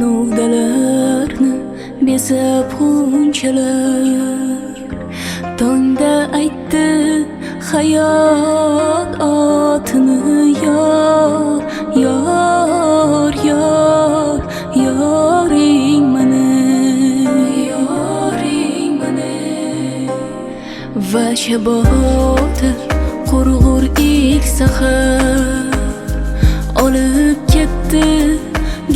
novdalarni besab g'unchalar tongda aytdi hayot otini yor yor yor yoring mani va shabota qurg'ur ilk sahar olib ketdi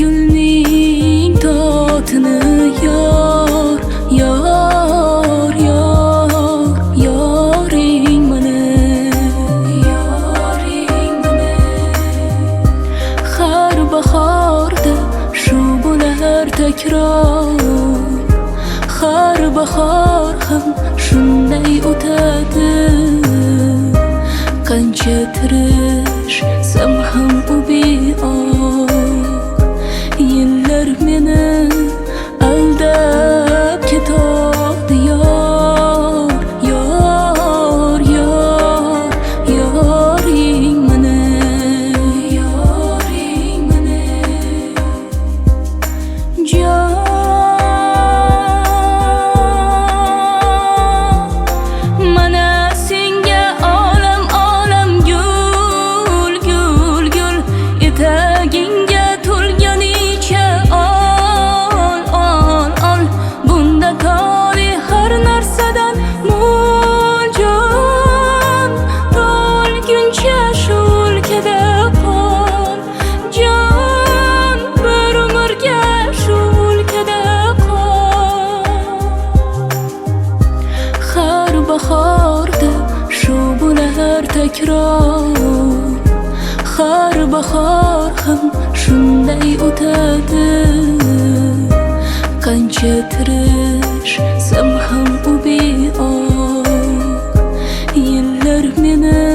gulning totini yor yor yor yoring mani har bahorda shu bo'lar takror har bahor ham shunday o'tadi qancha tirishsam ham u beor yillar meni aldab ketadi yor yor yor yoring mani jon mana senga olam olam gul gul gul etagingga to'lganicha ol ol ol bunda toli har narsadan mo'l jon to'lguncha shu o'lkada qol jon bir umrga shu o'lkada qol har bahorda shu bo'lar takror har bahor ham shunday o'tadi qancha tirishsam ham u beor yillar meni